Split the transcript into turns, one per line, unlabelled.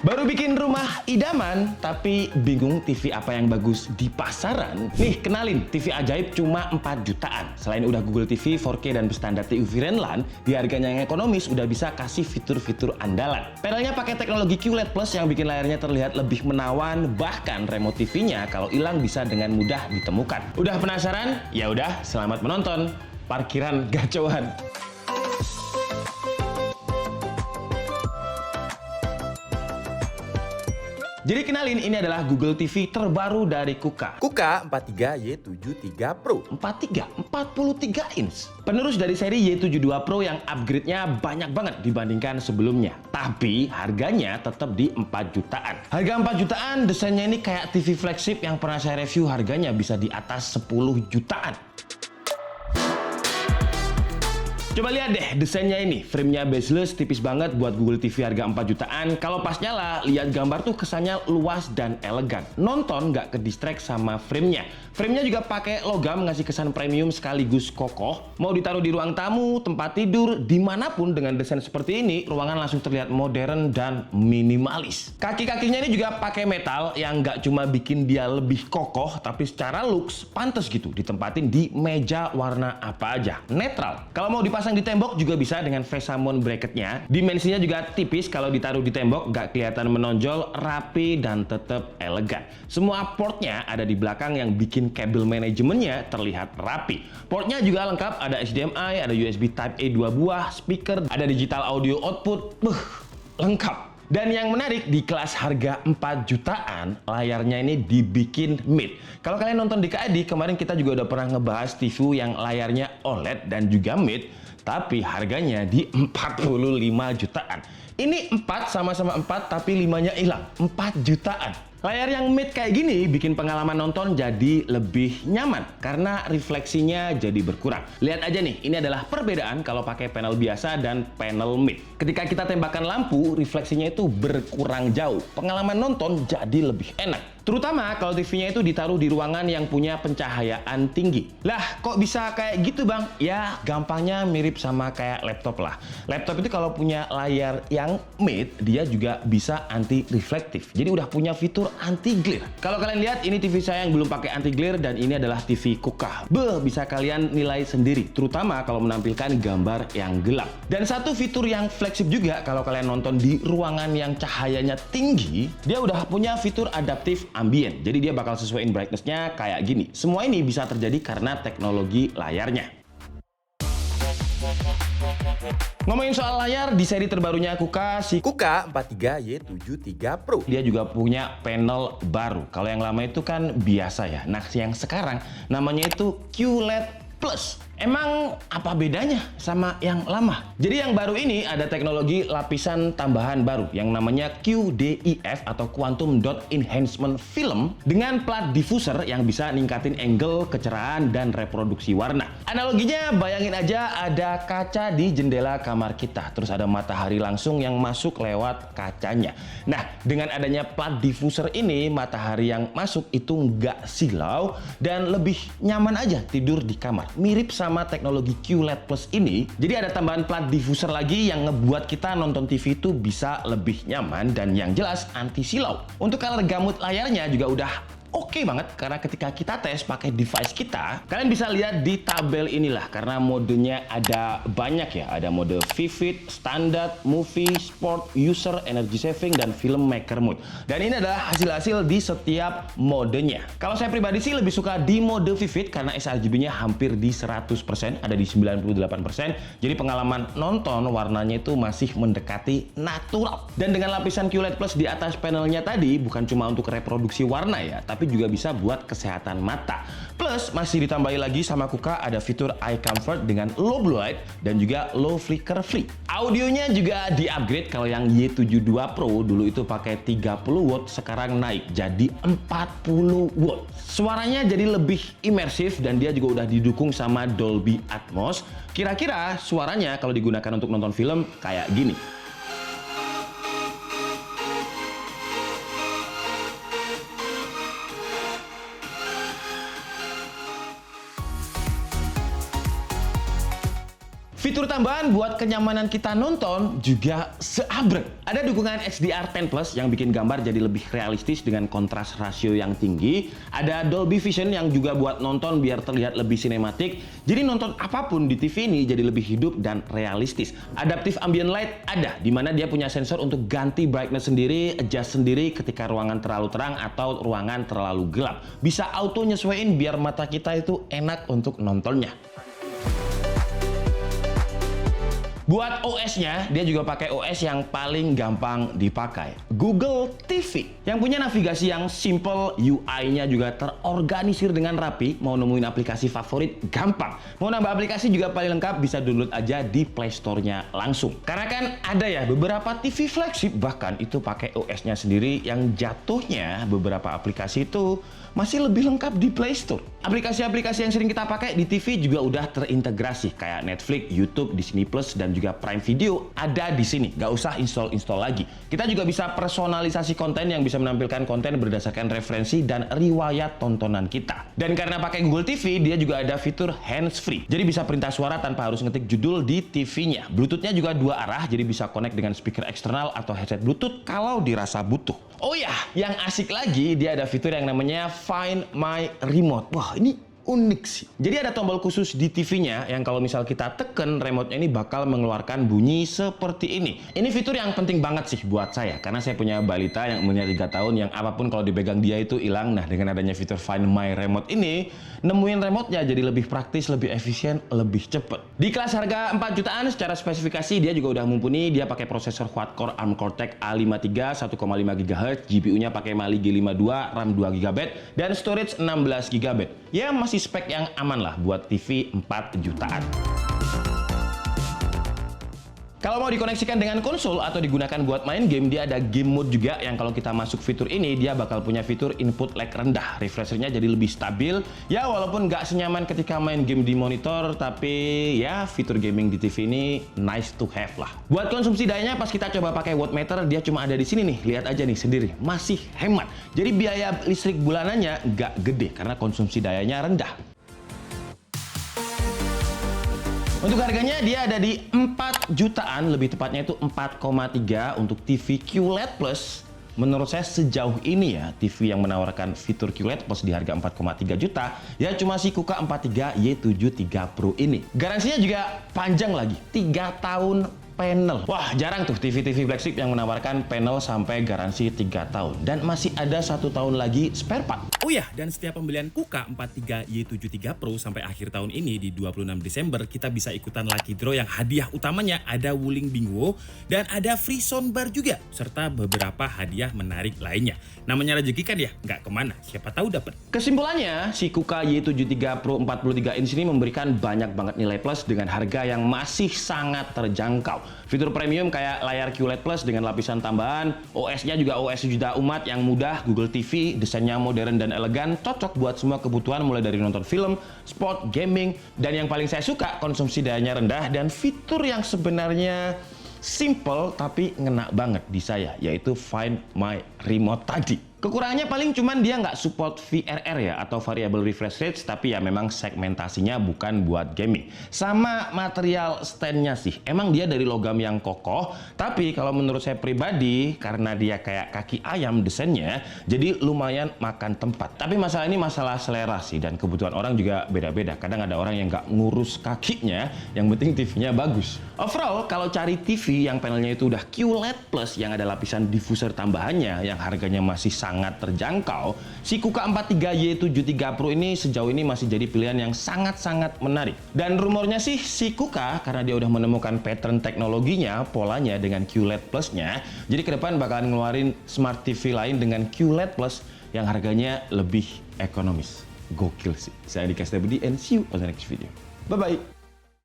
Baru bikin rumah idaman, tapi bingung TV apa yang bagus di pasaran? Nih, kenalin TV ajaib cuma 4 jutaan. Selain udah Google TV 4K dan berstandar TUV Renlan, di harganya yang ekonomis udah bisa kasih fitur-fitur andalan. Panelnya pakai teknologi QLED Plus yang bikin layarnya terlihat lebih menawan, bahkan remote TV-nya kalau hilang bisa dengan mudah ditemukan. Udah penasaran? Ya udah, selamat menonton Parkiran Gacoan. Jadi kenalin, ini adalah Google TV terbaru dari KUKA.
KUKA 43Y73 Pro.
43 inch. Penerus dari seri Y72 Pro yang upgrade-nya banyak banget dibandingkan sebelumnya. Tapi harganya tetap di 4 jutaan. Harga 4 jutaan, desainnya ini kayak TV flagship yang pernah saya review, harganya bisa di atas 10 jutaan. Coba lihat deh desainnya ini, framenya bezeless, tipis banget buat Google TV harga 4 jutaan. Kalau pas nyala, lihat gambar tuh kesannya luas dan elegan. Nonton nggak ke distract sama framenya. Framenya juga pakai logam, ngasih kesan premium sekaligus kokoh. Mau ditaruh di ruang tamu, tempat tidur, dimanapun dengan desain seperti ini, ruangan langsung terlihat modern dan minimalis. Kaki-kakinya ini juga pakai metal yang nggak cuma bikin dia lebih kokoh, tapi secara looks pantas gitu ditempatin di meja warna apa aja. Netral. Kalau mau dipasang di tembok juga bisa dengan face mount bracketnya. Dimensinya juga tipis, kalau ditaruh di tembok nggak kelihatan menonjol, rapi dan tetap elegan. Semua portnya ada di belakang yang bikin kabel manajemennya terlihat rapi. Portnya juga lengkap, ada HDMI, ada USB Type A 2 buah, speaker, ada digital audio output, lengkap. Dan yang menarik, di kelas harga 4 jutaan, layarnya ini dibikin mid. Kalau kalian nonton di KID, kemarin kita juga udah pernah ngebahas TV yang layarnya OLED dan juga mid, tapi harganya di 45 jutaan. Ini 4, sama-sama 4, tapi 5-nya hilang. 4 jutaan. Layar yang mid kayak gini bikin pengalaman nonton jadi lebih nyaman karena refleksinya jadi berkurang. Lihat aja nih, ini adalah perbedaan kalau pakai panel biasa dan panel mid. Ketika kita tembakan lampu, refleksinya itu berkurang jauh. Pengalaman nonton jadi lebih enak. Terutama kalau TV-nya itu ditaruh di ruangan yang punya pencahayaan tinggi. Lah, kok bisa kayak gitu bang? Ya, gampangnya mirip sama kayak laptop lah. Laptop itu kalau punya layar yang mid, dia juga bisa anti-reflektif. Jadi udah punya fitur anti-glare. Kalau kalian lihat, ini TV saya yang belum pakai anti-glare dan ini adalah TV KUKA. Bisa kalian nilai sendiri, terutama kalau menampilkan gambar yang gelap. Dan satu fitur yang fleksibel juga, kalau kalian nonton di ruangan yang cahayanya tinggi, dia udah punya fitur adaptif ambient. Jadi dia bakal sesuaiin brightness-nya kayak gini. Semua ini bisa terjadi karena teknologi layarnya. Ngomongin soal layar, di seri terbarunya KUKA, si
KUKA 43Y73 Pro.
dia juga punya panel baru. Kalau yang lama itu kan biasa ya. Nah, yang sekarang namanya itu QLED Plus. Emang apa bedanya sama yang lama? Jadi yang baru ini ada teknologi lapisan tambahan baru yang namanya QDEF atau Quantum Dot Enhancement Film dengan plat diffuser yang bisa ningkatin angle, kecerahan, dan reproduksi warna. Analoginya bayangin aja ada kaca di jendela kamar kita, terus ada matahari langsung yang masuk lewat kacanya. Nah, dengan adanya plat diffuser ini, matahari yang masuk itu nggak silau dan lebih nyaman aja tidur di kamar. Mirip sama teknologi QLED Plus ini, jadi ada tambahan plat diffuser lagi yang ngebuat kita nonton TV itu bisa lebih nyaman dan yang jelas anti silau. Untuk color gamut layarnya juga udah oke banget karena ketika kita tes pakai device kita, kalian bisa lihat di tabel inilah karena modenya ada banyak ya. Ada mode Vivid, Standard, Movie, Sport, User, Energy Saving, dan Filmmaker Mode. Dan ini adalah hasil-hasil di setiap modenya. Kalau saya pribadi sih lebih suka di mode Vivid karena sRGB-nya hampir di 100%, ada di 98%. Jadi pengalaman nonton warnanya itu masih mendekati natural. Dan dengan lapisan QLED Plus di atas panelnya tadi, bukan cuma untuk reproduksi warna ya, tapi juga bisa buat kesehatan mata. Plus masih ditambahi lagi sama KUKA ada fitur eye comfort dengan low blue light dan juga low flicker free. Audionya juga di-upgrade. Kalau yang Y72 Pro dulu itu pakai 30 watt, sekarang naik jadi 40 watt. Suaranya jadi lebih imersif dan dia juga udah didukung sama Dolby Atmos. Kira-kira suaranya kalau digunakan untuk nonton film kayak gini. Fitur tambahan buat kenyamanan kita nonton juga seabrek. Ada dukungan HDR10 Plus yang bikin gambar jadi lebih realistis dengan kontras rasio yang tinggi. Ada Dolby Vision yang juga buat nonton biar terlihat lebih sinematik. Jadi nonton apapun di TV ini jadi lebih hidup dan realistis. Adaptive Ambient Light ada, di mana dia punya sensor untuk ganti brightness sendiri, adjust sendiri ketika ruangan terlalu terang atau ruangan terlalu gelap. Bisa auto nyesuaiin biar mata kita itu enak untuk nontonnya. Buat OS-nya, dia juga pakai OS yang paling gampang dipakai, Google TV. Yang punya navigasi yang simple, UI-nya juga terorganisir dengan rapi. Mau nemuin aplikasi favorit, gampang. Mau nambah aplikasi juga paling lengkap, bisa download aja di Play Store-nya langsung. Karena kan ada ya beberapa TV flagship, bahkan itu pakai OS-nya sendiri yang jatuhnya beberapa aplikasi itu masih lebih lengkap di Play Store. Aplikasi-aplikasi yang sering kita pakai di TV juga udah terintegrasi, kayak Netflix, YouTube, Disney Plus, dan juga Prime Video ada di sini. Nggak usah install lagi. Kita juga bisa personalisasi konten yang bisa menampilkan konten berdasarkan referensi dan riwayat tontonan kita. Dan karena pakai Google TV, dia juga ada fitur hands-free. Jadi bisa perintah suara tanpa harus ngetik judul di TV-nya. Bluetooth-nya juga 2 arah, jadi bisa connect dengan speaker eksternal atau headset Bluetooth kalau dirasa butuh. Oh ya, yang asik lagi, dia ada fitur yang namanya Find My Remote. Wah, ini unik sih. Jadi ada tombol khusus di TV-nya yang kalau misal kita tekan, remote-nya ini bakal mengeluarkan bunyi seperti ini. Ini fitur yang penting banget sih buat saya, karena saya punya balita yang umurnya 3 tahun yang apapun kalau dipegang dia itu hilang. Nah, dengan adanya fitur Find My Remote ini, nemuin remote-nya jadi lebih praktis, lebih efisien, lebih cepet. Di kelas harga 4 jutaan, secara spesifikasi dia juga udah mumpuni. Dia pakai prosesor quad-core ARM Cortex A53 1,5 GHz, GPU-nya pakai Mali G52, RAM 2 GB, dan storage 16 GB. Ya, masih spek yang aman lah buat TV 4 jutaan. Kalau mau dikoneksikan dengan konsol atau digunakan buat main game, dia ada game mode juga yang kalau kita masuk fitur ini, dia bakal punya fitur input lag rendah. Refresh-nya jadi lebih stabil. Ya, walaupun nggak senyaman ketika main game di monitor, tapi ya fitur gaming di TV ini nice to have lah. Buat konsumsi dayanya pas kita coba pakai wattmeter, dia cuma ada di sini nih. Lihat aja nih sendiri, masih hemat. Jadi biaya listrik bulanannya nggak gede karena konsumsi dayanya rendah. Untuk harganya dia ada di 4 jutaan, lebih tepatnya itu 4,3 untuk TV QLED Plus. Menurut saya sejauh ini ya, TV yang menawarkan fitur QLED Plus di harga 4,3 juta, ya cuma si KUKA 43Y73 Pro ini. Garansinya juga panjang lagi, 3 tahun panel. Wah, jarang tuh TV-TV flagship yang menawarkan panel sampai garansi 3 tahun. Dan masih ada 1 tahun lagi spare part.
Oh ya, dan setiap pembelian KUKA 43Y73 Pro sampai akhir tahun ini di 26 Desember, kita bisa ikutan lucky draw yang hadiah utamanya ada Wuling Bingwo dan ada free soundbar juga, serta beberapa hadiah menarik lainnya. Namanya rezeki kan ya, nggak kemana, siapa tahu dapat.
Kesimpulannya, si KUKA Y73 Pro 43 inch ini memberikan banyak banget nilai plus dengan harga yang masih sangat terjangkau. Fitur premium kayak layar QLED Plus dengan lapisan tambahan, OS-nya juga OS sejuta umat yang mudah, Google TV, desainnya modern dan elegan, cocok buat semua kebutuhan mulai dari nonton film, sport, gaming, dan yang paling saya suka konsumsi dayanya rendah dan fitur yang sebenarnya simple tapi ngena banget di saya, yaitu Find My Remote tadi. Kekurangannya paling cuman dia nggak support VRR ya atau variable refresh rate, tapi ya memang segmentasinya bukan buat gaming. Sama material standnya sih, emang dia dari logam yang kokoh, tapi kalau menurut saya pribadi karena dia kayak kaki ayam desainnya, jadi lumayan makan tempat. Tapi masalah ini masalah selera sih dan kebutuhan orang juga beda-beda. Kadang ada orang yang nggak ngurus kakinya, yang penting TV-nya bagus. Overall, kalau cari TV yang panelnya itu udah QLED Plus yang ada lapisan diffuser tambahannya yang harganya masih sangat terjangkau, si KUKA 43Y73 Pro ini sejauh ini masih jadi pilihan yang sangat-sangat menarik. Dan rumornya sih si KUKA karena dia udah menemukan pattern teknologinya, polanya dengan QLED Plus-nya, jadi ke depan bakalan ngeluarin smart TV lain dengan QLED Plus yang harganya lebih ekonomis. Gokil sih. Saya Dika Setiabudi and see you on the next video. Bye-bye.